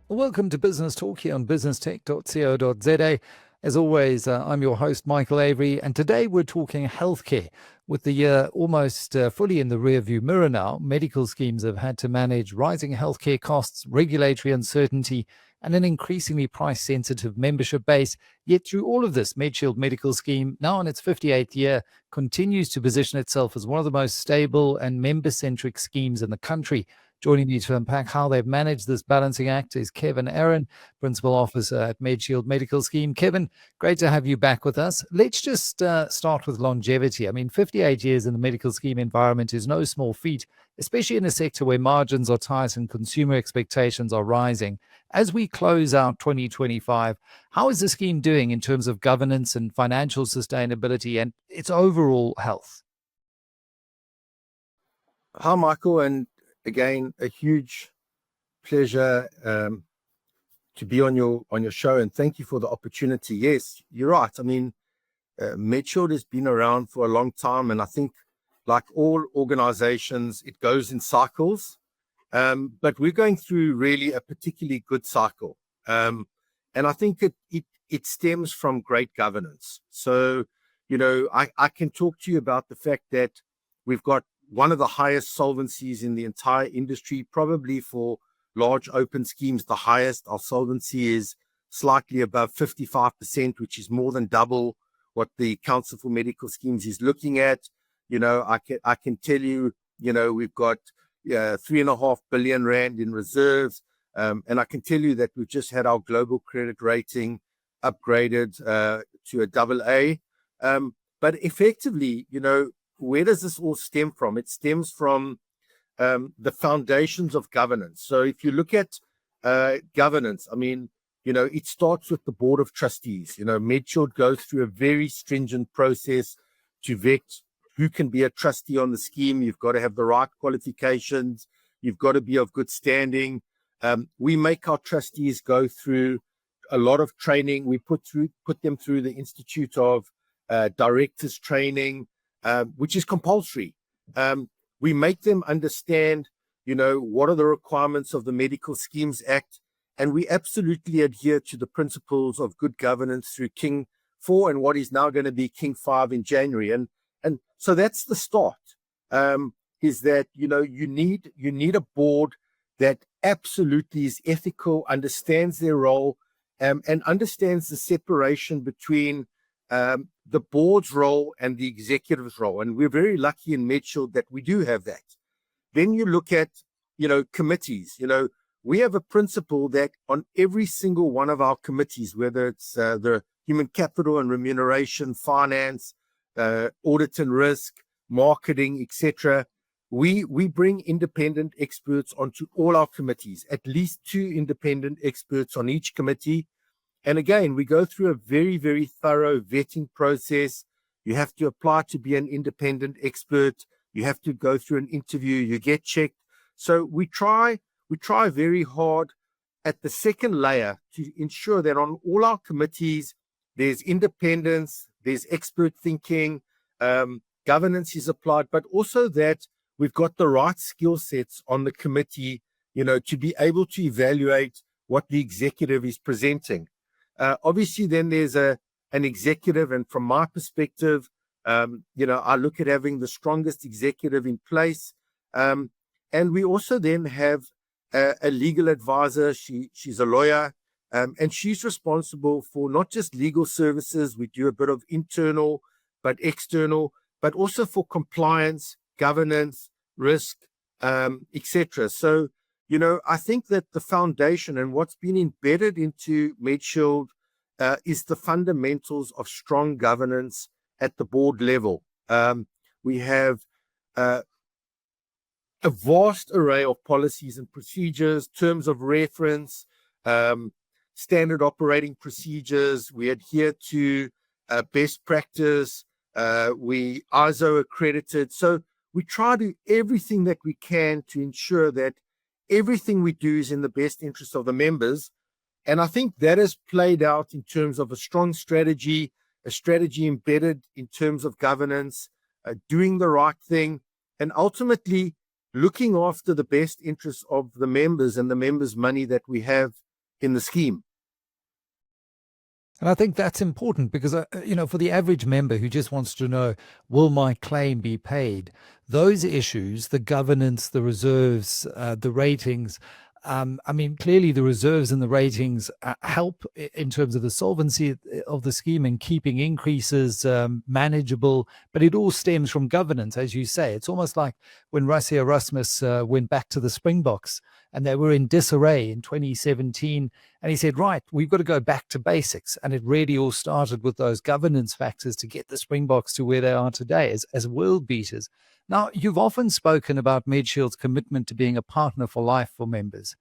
Welcome to Business Talk here on businesstech.co.za. As always, I'm your host, Michael Avery, and today we're talking healthcare. With the year almost fully in the rearview mirror now, medical schemes have had to manage rising healthcare costs, regulatory uncertainty, and an increasingly price-sensitive membership base. Yet through all of this, Medshield Medical Scheme, now in its 58th year, continues to position itself as one of the most stable and member-centric schemes in the country. Joining me to unpack how they've managed this balancing act is Kevin Aron, Principal Officer at Medshield Medical Scheme. Kevin, great to have you back with us. Let's just start with longevity. I mean, 58 years in the medical scheme environment is no small feat, especially in a sector where margins are tight and consumer expectations are rising. As we close out 2025, how is the scheme doing in terms of governance and financial sustainability and its overall health? Hi, Michael, and again, a huge pleasure to be on your show, and thank you for the opportunity. Yes, you're right. I mean, Medshield has been around for a long time, and I think, like all organizations, it goes in cycles. But we're going through really a particularly good cycle, and I think it stems from great governance. So, I can talk to you about the fact that we've got one of the highest solvencies in the entire industry, probably for large open schemes, the highest. Our solvency is slightly above 55%, which is more than double what the Council for Medical Schemes is looking at. I can tell you, we've got 3.5 billion rand in reserves. And I can tell you that we've just had our global credit rating upgraded to a AA. But effectively, where does this all stem from? It stems from the foundations of governance. So if you look at governance, I mean, it starts with the board of trustees. Medshield goes through a very stringent process to vet who can be a trustee on the scheme. You've got to have the right qualifications. You've got to be of good standing. We make our trustees go through a lot of training. We put them through the Institute of Directors training, which is compulsory. We make them understand, what are the requirements of the Medical Schemes Act, and we absolutely adhere to the principles of good governance through King 4 and what is now going to be King 5 in January. And so that's the start, is that, you need a board that absolutely is ethical, understands their role, and understands the separation between the board's role and the executive's role. And we're very lucky in Medshield that we do have that. Then you look at, committees. We have a principle that on every single one of our committees, whether it's the human capital and remuneration, finance, audit and risk, marketing, etc., we bring independent experts onto all our committees, at least 2 independent experts on each committee. And again, we go through a very, very thorough vetting process. You have to apply to be an independent expert. You have to go through an interview. You get checked. So we try very hard at the second layer to ensure that on all our committees, there's independence, there's expert thinking, governance is applied, but also that we've got the right skill sets on the committee, to be able to evaluate what the executive is presenting. Obviously, then there's an executive, and from my perspective, I look at having the strongest executive in place. And we also then have a legal advisor. She's a lawyer, and she's responsible for not just legal services. We do a bit of internal, but external, but also for compliance, governance, risk, etc. So, I think that the foundation and what's been embedded into Medshield is the fundamentals of strong governance at the board level. We have a vast array of policies and procedures, terms of reference, standard operating procedures. We adhere to best practice. We ISO accredited. So we try to do everything that we can to ensure that everything we do is in the best interest of the members. And I think that has played out in terms of a strong strategy, a strategy embedded in terms of governance, doing the right thing, and ultimately looking after the best interests of the members and the members' money that we have in the scheme. And I think that's important because, for the average member who just wants to know, will my claim be paid? Those issues, the governance, the reserves, the ratings, clearly the reserves and the ratings help in terms of the solvency of the scheme and keeping increases manageable. But it all stems from governance, as you say. It's almost like when Rassie Erasmus went back to the Springboks and they were in disarray in 2017. And he said, right, we've got to go back to basics. And it really all started with those governance factors to get the Springboks to where they are today as world beaters. Now, you've often spoken about Medshield's commitment to being a partner for life for members.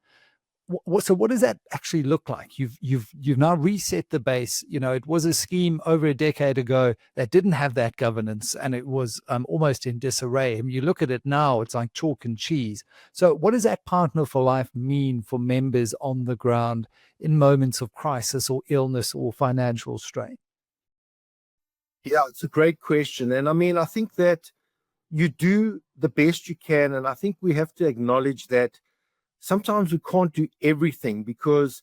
So what does that actually look like? You've now reset the base. It was a scheme over a decade ago that didn't have that governance, and it was almost in disarray. And you look at it now, it's like chalk and cheese. So what does that partner for life mean for members on the ground in moments of crisis or illness or financial strain? Yeah, it's a great question. And I think that you do the best you can. And I think we have to acknowledge that sometimes we can't do everything because,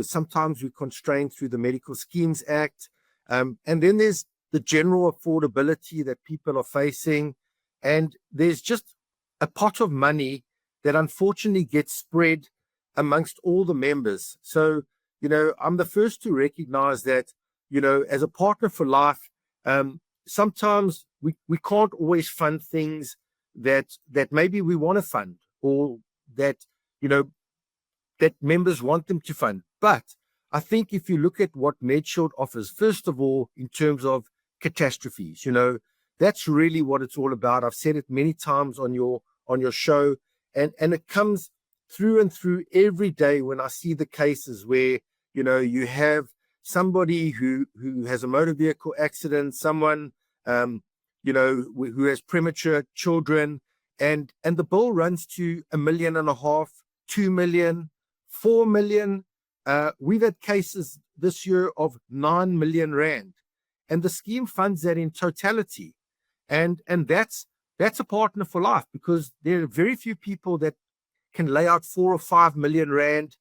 sometimes we're constrained through the Medical Schemes Act. And then there's the general affordability that people are facing. And there's just a pot of money that unfortunately gets spread amongst all the members. So, I'm the first to recognize that, as a partner for life, sometimes we can't always fund things that maybe we want to fund or that that members want them to fund. But I think if you look at what Medshield offers, first of all, in terms of catastrophes, that's really what it's all about. I've said it many times on your show, and it comes through and through every day when I see the cases where you have somebody who has a motor vehicle accident, someone who has premature children, and the bill runs to $1.5 million, 2 million, 4 million. We've had cases this year of 9 million rand, and the scheme funds that in totality. And that's a partner for life, because there are very few people that can lay out 4 or 5 million rand.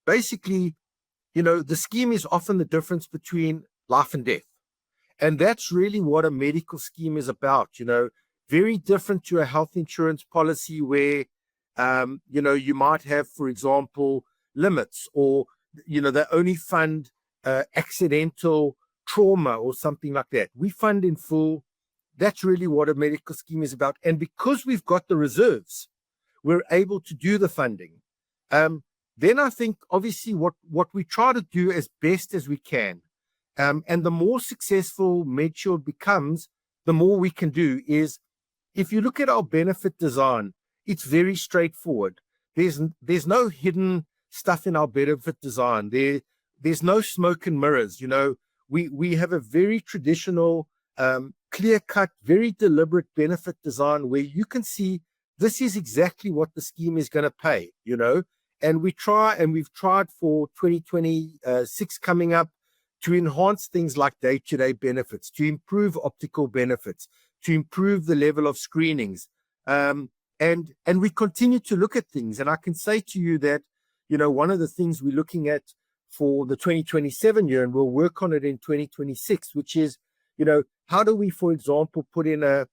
Basically, the scheme is often the difference between life and death. And that's really what a medical scheme is about, very different to a health insurance policy where, you might have, for example, limits, or, they only fund accidental trauma or something like that. We fund in full. That's really what a medical scheme is about. And because we've got the reserves, we're able to do the funding. Then I think, obviously, what we try to do as best as we can, and the more successful Medshield becomes, the more we can do, is if you look at our benefit design, it's very straightforward. There's no hidden stuff in our benefit design. There's no smoke and mirrors. We have a very traditional, clear-cut, very deliberate benefit design where you can see this is exactly what the scheme is going to pay, and we've tried for 2026 coming up to enhance things like day-to-day benefits, to improve optical benefits, to improve the level of screenings. And we continue to look at things. And I can say to you that, one of the things we're looking at for the 2027 year, and we'll work on it in 2026, which is, how do we, for example, put in a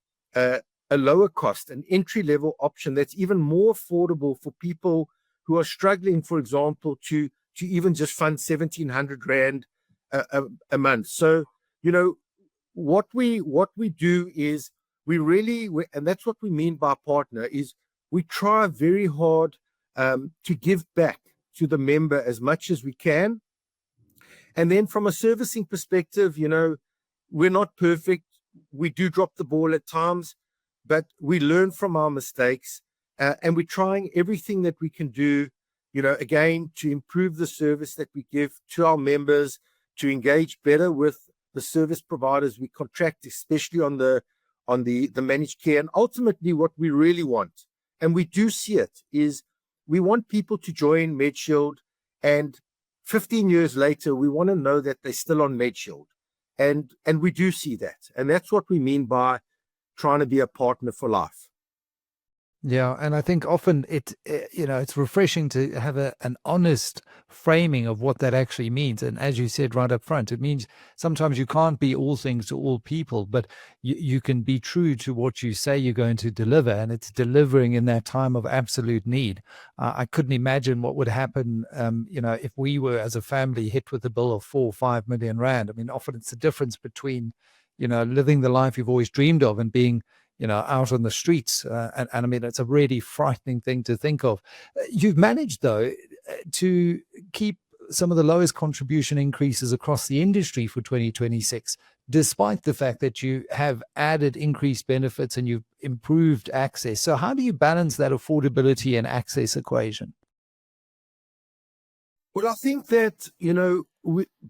lower cost, an entry-level option that's even more affordable for people who are struggling, for example, to even just fund 1,700 rand a month. So, what we do is and that's what we mean by partner, is we try very hard to give back to the member as much as we can. And then from a servicing perspective, we're not perfect. We do drop the ball at times, but we learn from our mistakes, and we're trying everything that we can do, again, to improve the service that we give to our members, to engage better with the service providers we contract, especially on the managed care. And ultimately, what we really want, and we do see it, is we want people to join Medshield, and 15 years later, we want to know that they're still on Medshield. And we do see that. And that's what we mean by trying to be a partner for life. Yeah, and I think often it's refreshing to have an honest framing of what that actually means. And as you said right up front, it means sometimes you can't be all things to all people, but you can be true to what you say you're going to deliver, and it's delivering in that time of absolute need. I couldn't imagine what would happen, if we were as a family hit with a bill of 4 or 5 million rand. I mean, often it's the difference between, living the life you've always dreamed of and being out on the streets. And I mean, it's a really frightening thing to think of. You've managed, though, to keep some of the lowest contribution increases across the industry for 2026, despite the fact that you have added increased benefits and you've improved access. So how do you balance that affordability and access equation? Well, I think that,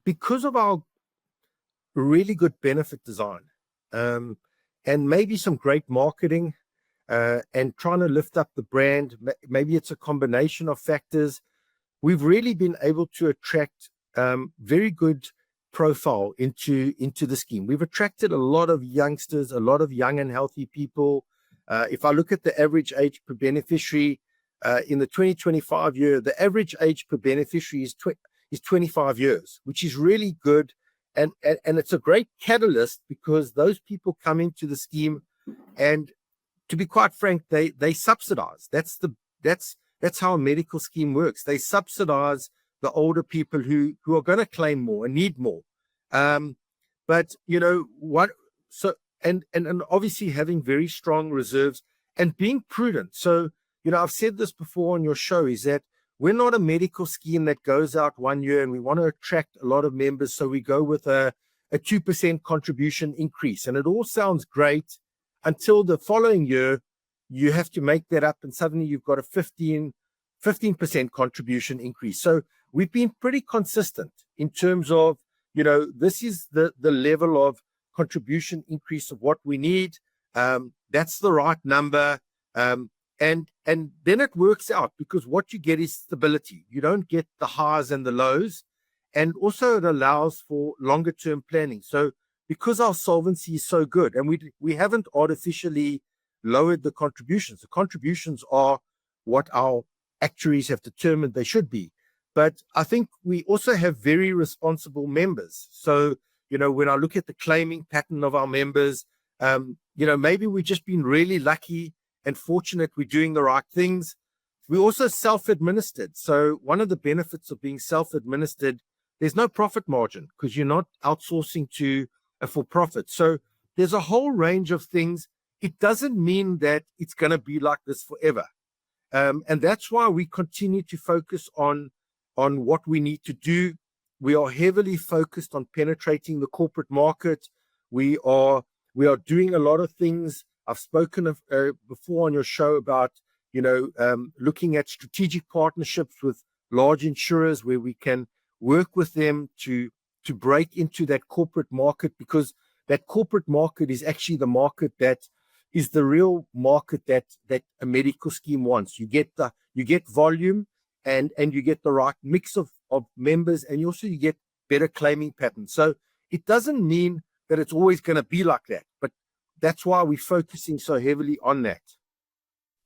because of our really good benefit design, and maybe some great marketing, and trying to lift up the brand. Maybe it's a combination of factors. We've really been able to attract very good profile into the scheme. We've attracted a lot of youngsters, a lot of young and healthy people. If I look at the average age per beneficiary in the 2025 year, the average age per beneficiary is 25 years, which is really good. And it's a great catalyst because those people come into the scheme, and to be quite frank, they subsidize. That's how a medical scheme works. They subsidize the older people who are going to claim more and need more. But what? So and obviously having very strong reserves and being prudent. So I've said this before on your show, is that we're not a medical scheme that goes out one year and we want to attract a lot of members, so we go with a 2% contribution increase. And it all sounds great until the following year, you have to make that up, and suddenly you've got a 15% contribution increase. So we've been pretty consistent in terms of, this is the level of contribution increase of what we need. That's the right number. And then it works out, because what you get is stability. You don't get the highs and the lows. And also it allows for longer term planning. So because our solvency is so good, and we haven't artificially lowered the contributions. The contributions are what our actuaries have determined they should be. But I think we also have very responsible members. So, when I look at the claiming pattern of our members, maybe we've just been really lucky and fortunate we're doing the right things. We're also self-administered. So one of the benefits of being self-administered, there's no profit margin because you're not outsourcing to a for-profit. So there's a whole range of things. It doesn't mean that it's going to be like this forever. And that's why we continue to focus on what we need to do. We are heavily focused on penetrating the corporate market. We are doing a lot of things. I've spoken before on your show about, looking at strategic partnerships with large insurers where we can work with them to break into that corporate market, because that corporate market is actually the market that is the real market that a medical scheme wants. You get volume and you get the right mix of members, and you get better claiming patterns. So it doesn't mean that it's always going to be like that, but that's why we're focusing so heavily on that.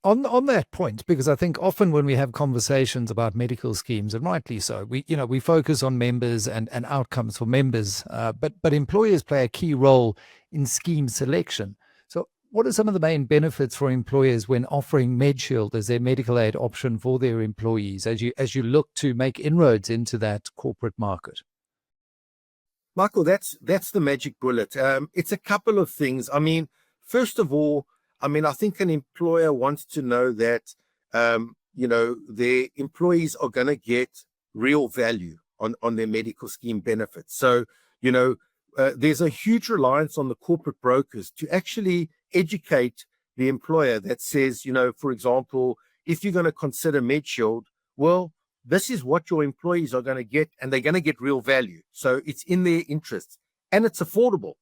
On that point, because I think often when we have conversations about medical schemes, and rightly so, we focus on members and outcomes for members, but employers play a key role in scheme selection. So what are some of the main benefits for employers when offering Medshield as their medical aid option for their employees as you look to make inroads into that corporate market? Michael, that's the magic bullet. It's a couple of things. I mean, first of all, I think an employer wants to know that, their employees are going to get real value on their medical scheme benefits. So, there's a huge reliance on the corporate brokers to actually educate the employer that says, for example, if you're going to consider Medshield, well, this is what your employees are going to get, and they're going to get real value. So it's in their interests, and it's affordable.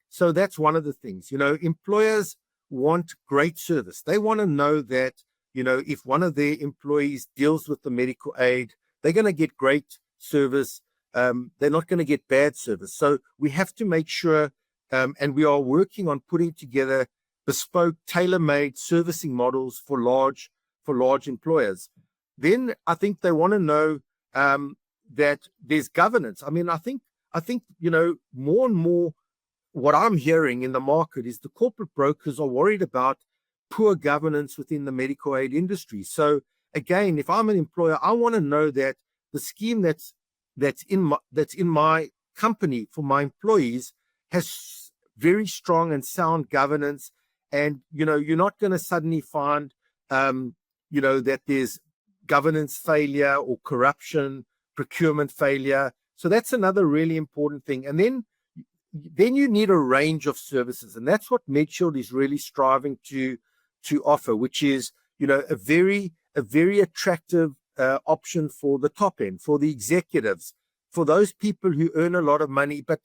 So that's one of the things. Employers want great service. They want to know that, if one of their employees deals with the medical aid, they're going to get great service. They're not going to get bad service. So we have to make sure and we are working on putting together bespoke, tailor-made servicing models for large employers. Then I think they want to know that there's governance. I mean, I think more and more what I'm hearing in the market is the corporate brokers are worried about poor governance within the medical aid industry. So again, if I'm an employer, I want to know that the scheme that's in my company for my employees has very strong and sound governance. And you're not going to suddenly find that there's governance failure or corruption, procurement failure. So that's another really important thing. And then you need a range of services, and that's what Medshield is really striving to offer, which is a very attractive option for the top end, for the executives, for those people who earn a lot of money, but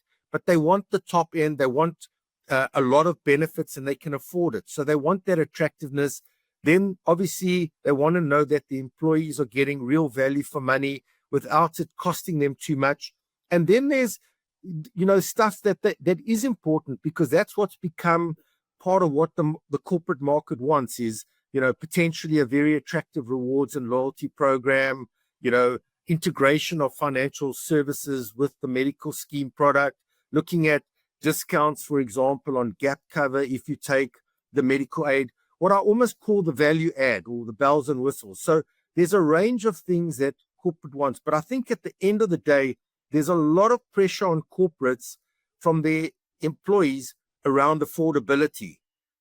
they want the top end, they want a lot of benefits, and they can afford it. So they want that attractiveness. Then obviously they want to know that the employees are getting real value for money without it costing them too much. And then there's stuff that is important, because that's what's become part of what the corporate market wants is, potentially a very attractive rewards and loyalty program, integration of financial services with the medical scheme product, looking at discounts, for example, on gap cover if you take the medical aid, what I almost call the value add or the bells and whistles. So there's a range of things that corporate wants. But I think at the end of the day, there's a lot of pressure on corporates from their employees around affordability.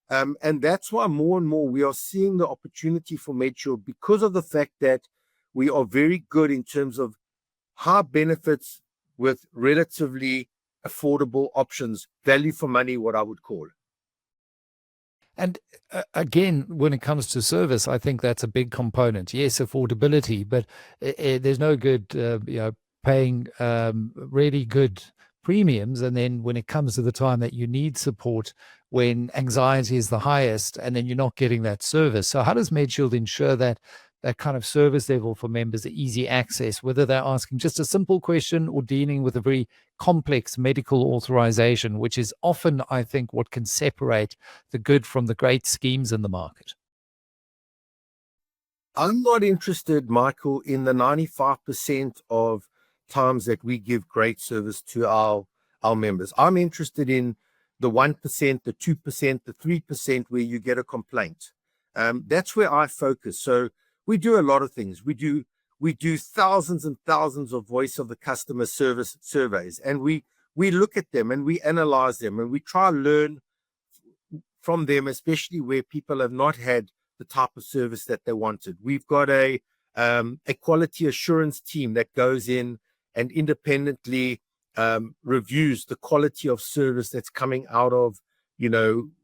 And that's why more and more we are seeing the opportunity for Medshield, because of the fact that we are very good in terms of high benefits with relatively affordable options, value for money, what I would call. And again, when it comes to service, I think that's a big component. Yes, affordability, but there's no good, paying really good premiums, and then when it comes to the time that you need support, when anxiety is the highest, and then you're not getting that service. So how does Medshield ensure that kind of service level for members, easy access, whether they're asking just a simple question or dealing with a very complex medical authorization, which is often, I think, what can separate the good from the great schemes in the market? I'm not interested, Michael, in the 95% of times that we give great service to our members. I'm interested in the 1%, the 2%, the 3% where you get a complaint. That's where I focus. So we do a lot of things. We do thousands and thousands of voice of the customer service surveys, and we look at them and we analyze them and we try to learn from them, especially where people have not had the type of service that they wanted. We've got a quality assurance team that goes in and independently reviews the quality of service that's coming out of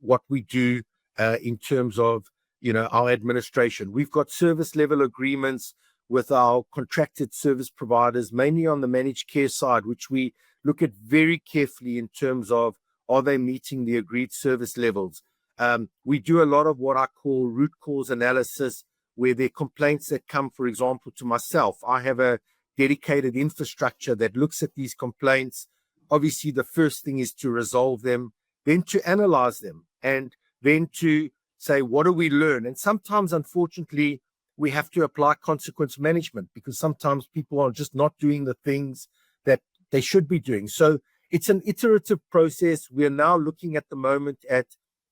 what we do in terms of our administration. We've got service level agreements with our contracted service providers, mainly on the managed care side, which we look at very carefully in terms of, are they meeting the agreed service levels? We do a lot of what I call root cause analysis, where there are complaints that come, for example, to myself. I have a dedicated infrastructure that looks at these complaints. Obviously, the first thing is to resolve them, then to analyze them, and then to say, what do we learn? And sometimes, unfortunately, we have to apply consequence management, because sometimes people are just not doing the things that they should be doing. So it's an iterative process. We are now looking at the moment at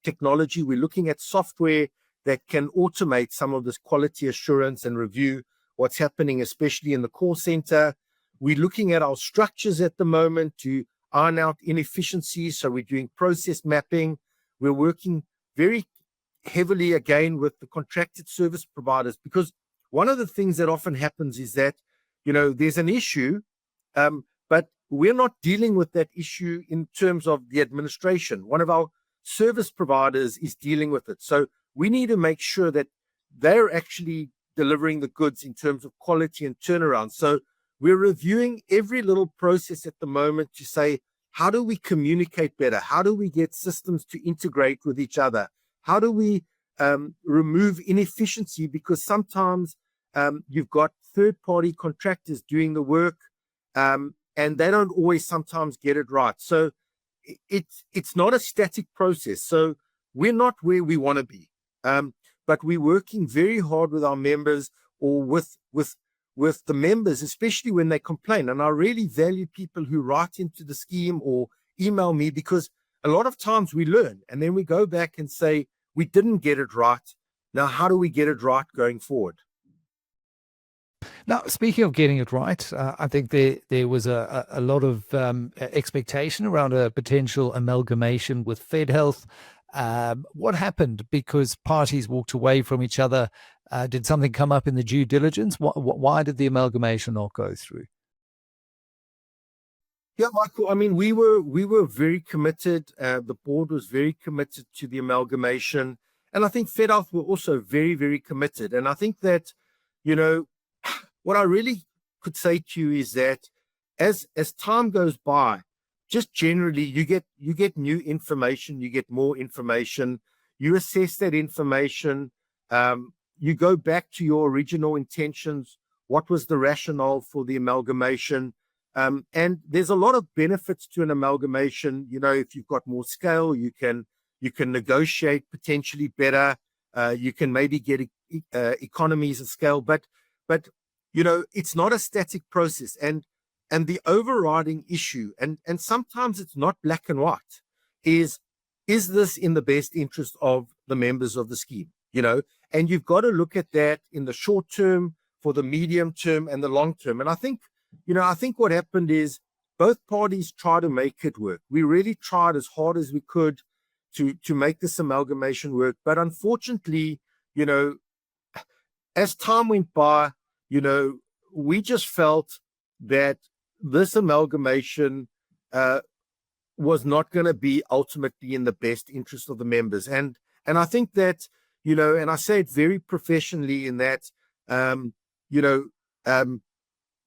technology. We're looking at software that can automate some of this quality assurance and review what's happening, especially in the call center. We're looking at our structures at the moment to iron out inefficiencies. So we're doing process mapping. We're working very heavily again with the contracted service providers, because one of the things that often happens is that, there's an issue, but we're not dealing with that issue in terms of the administration. One of our service providers is dealing with it. So we need to make sure that they're actually delivering the goods in terms of quality and turnaround. So we're reviewing every little process at the moment to say, how do we communicate better? How do we get systems to integrate with each other? How do we remove inefficiency? Because sometimes you've got third-party contractors doing the work, and they don't always sometimes get it right. So it's not a static process. So we're not where we want to be, but we're working very hard with our members, or with the members, especially when they complain. And I really value people who write into the scheme or email me, because a lot of times we learn and then we go back and say, we didn't get it right. Now, how do we get it right going forward? Now, speaking of getting it right, I think there was a lot of expectation around a potential amalgamation with Fedhealth. What happened? Because parties walked away from each other. Did something come up in the due diligence? Why did the amalgamation not go through? Yeah, Michael, I mean, we were very committed. The board was very committed to the amalgamation. And I think Fedhealth were also very, very committed. And I think that, you know, what I really could say to you is that as time goes by, just generally you get new information, you get more information, you assess that information, you go back to your original intentions. What was the rationale for the amalgamation? And there's a lot of benefits to an amalgamation. You know, if you've got more scale, you can negotiate potentially better. You can maybe get economies of scale, but you know, it's not a static process. And the overriding issue, and sometimes it's not black and white, is this in the best interest of the members of the scheme? You know, and you've got to look at that in the short term, for the medium term, and the long term. And I think what happened is both parties tried to make it work. We really tried as hard as we could to make this amalgamation work. But unfortunately, you know, as time went by, you know, we just felt that this amalgamation was not going to be ultimately in the best interest of the members. And I think that, you know, and I say it very professionally in that, you know,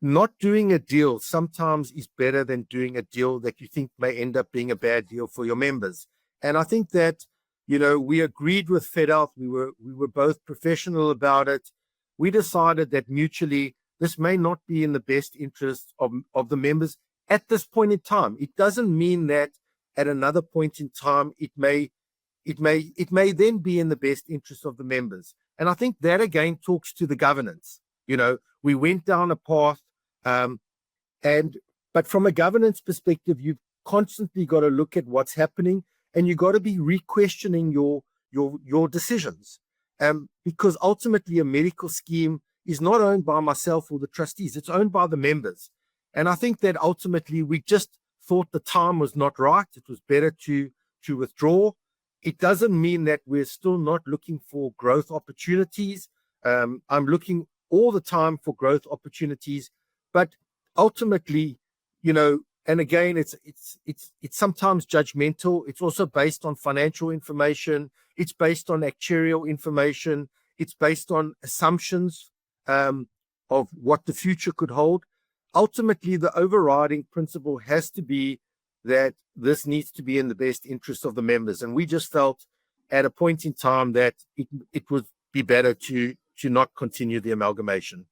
not doing a deal sometimes is better than doing a deal that you think may end up being a bad deal for your members. And I think that, you know, we agreed with Fedhealth. We were both professional about it. We decided that mutually this may not be in the best interest of the members at this point in time. It doesn't mean that at another point in time it may then be in the best interest of the members. And I think that again talks to the governance. You know, we went down a path, but from a governance perspective, you've constantly got to look at what's happening, and you've got to be re-questioning your decisions. Because ultimately a medical scheme is not owned by myself or the trustees, it's owned by the members. And I think that ultimately we just thought the time was not right. It was better to withdraw. It doesn't mean that we're still not looking for growth opportunities. I'm looking all the time for growth opportunities, but ultimately, you know, and again, it's sometimes judgmental. It's also based on financial information. It's based on actuarial information. It's based on assumptions of what the future could hold. Ultimately, the overriding principle has to be that this needs to be in the best interest of the members. And we just felt at a point in time that it would be better to not continue the amalgamation.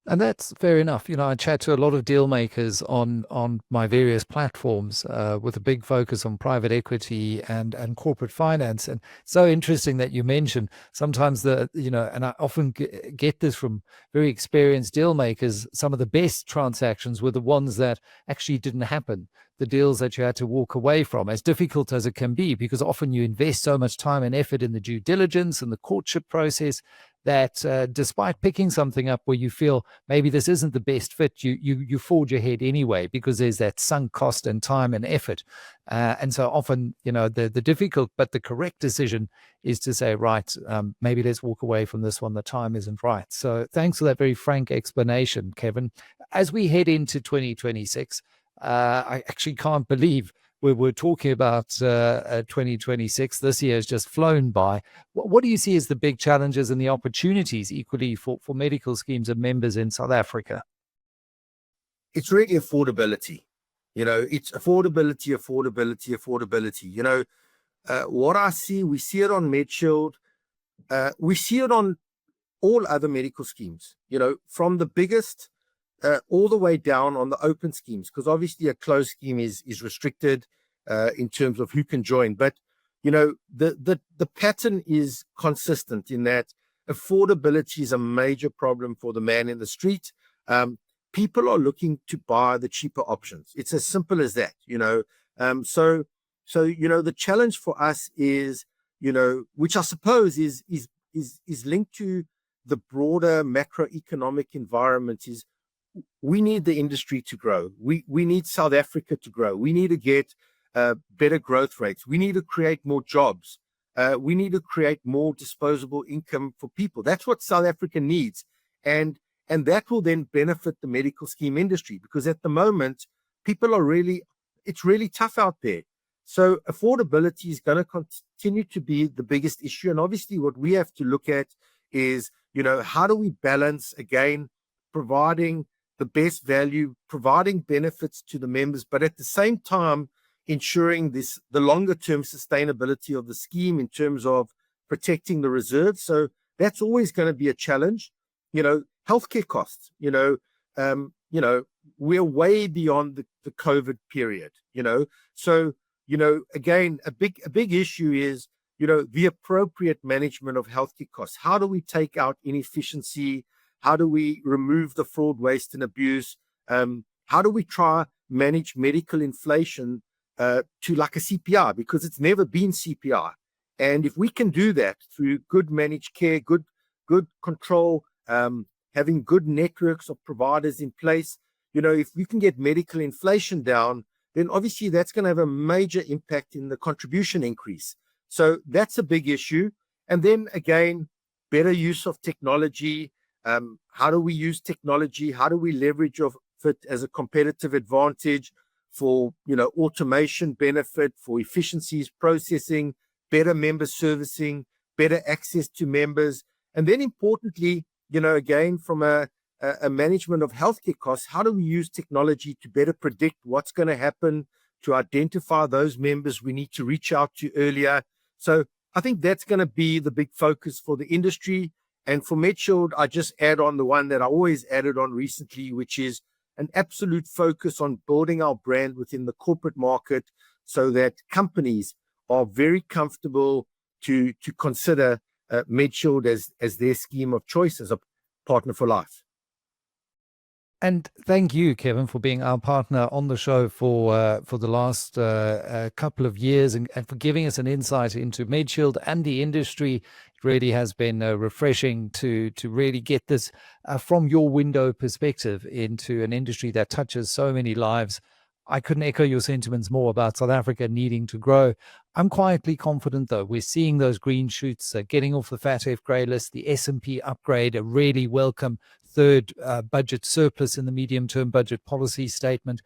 And that's fair enough. You know, I chat to a lot of deal makers on my various platforms with a big focus on private equity and corporate finance. And so interesting that you mentioned sometimes and I often get this from very experienced deal makers, some of the best transactions were the ones that actually didn't happen. The deals that you had to walk away from, as difficult as it can be, because often you invest so much time and effort in the due diligence and the courtship process that despite picking something up where you feel maybe this isn't the best fit, you forge ahead anyway, because there's that sunk cost and time and effort. And so often, you know, the difficult but the correct decision is to say, right, maybe let's walk away from this one. The time isn't right. So thanks for that very frank explanation, Kevin. As we head into 2026, I actually can't believe we're talking about 2026. This year has just flown by. What do you see as the big challenges and the opportunities equally for medical schemes and members in South Africa? It's really affordability. You know, it's affordability. You know, what I see, we see it on Medshield. We see it on all other medical schemes, you know, from the biggest all the way down on the open schemes, because obviously a closed scheme is restricted. in terms of who can join. But the pattern is consistent in that affordability is a major problem for the man in the street. People are looking to buy the cheaper options. It's as simple as that. So the challenge for us is, which I suppose is linked to the broader macroeconomic environment, is we need the industry to grow. We need South Africa to grow. We need to get better growth rates. We need to create more jobs. We need to create more disposable income for people. That's what South Africa needs. And that will then benefit the medical scheme industry, because at the moment, it's really tough out there. So affordability is going to continue to be the biggest issue. And obviously what we have to look at is, how do we balance, again, providing the best value, providing benefits to the members, but at the same time, ensuring the longer term sustainability of the scheme in terms of protecting the reserves. So that's always going to be a challenge. Healthcare costs, we're way beyond the COVID period, So, again, a big issue is, the appropriate management of healthcare costs. How do we take out inefficiency? How do we remove the fraud, waste, and abuse? How do we try manage medical inflation to like a CPI, because it's never been CPI. And if we can do that through good managed care, good control, having good networks of providers in place, if we can get medical inflation down, then obviously that's going to have a major impact in the contribution increase. So that's a big issue. And then again, better use of technology. How do we use technology? How do we leverage of it as a competitive advantage for, automation benefit, for efficiencies, processing, better member servicing, better access to members. And then importantly, again, from a management of healthcare costs, how do we use technology to better predict what's going to happen, to identify those members we need to reach out to earlier? So I think that's going to be the big focus for the industry. And for Medshield, I just add on the one that I always added on recently, which is an absolute focus on building our brand within the corporate market so that companies are very comfortable to consider Medshield as their scheme of choice as a partner for life. And thank you, Kevin, for being our partner on the show for the last couple of years and for giving us an insight into Medshield and the industry. It really has been refreshing to really get this from your window perspective into an industry that touches so many lives. I couldn't echo your sentiments more about South Africa needing to grow. I'm quietly confident, though. We're seeing those green shoots getting off the Fedhealth grey list, the S&P upgrade, a really welcome third budget surplus in the medium-term budget policy statement,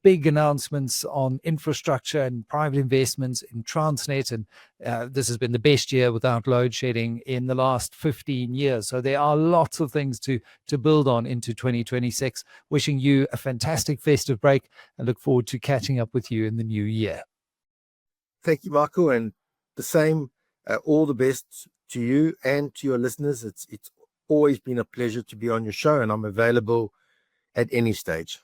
big announcements on infrastructure and private investments in Transnet. And this has been the best year without load shedding in the last 15 years. So there are lots of things to build on into 2026. Wishing you a fantastic festive break and look forward to catching up with you in the new year. Thank you, Michael. And the same, all the best to you and to your listeners. It's always been a pleasure to be on your show, and I'm available at any stage.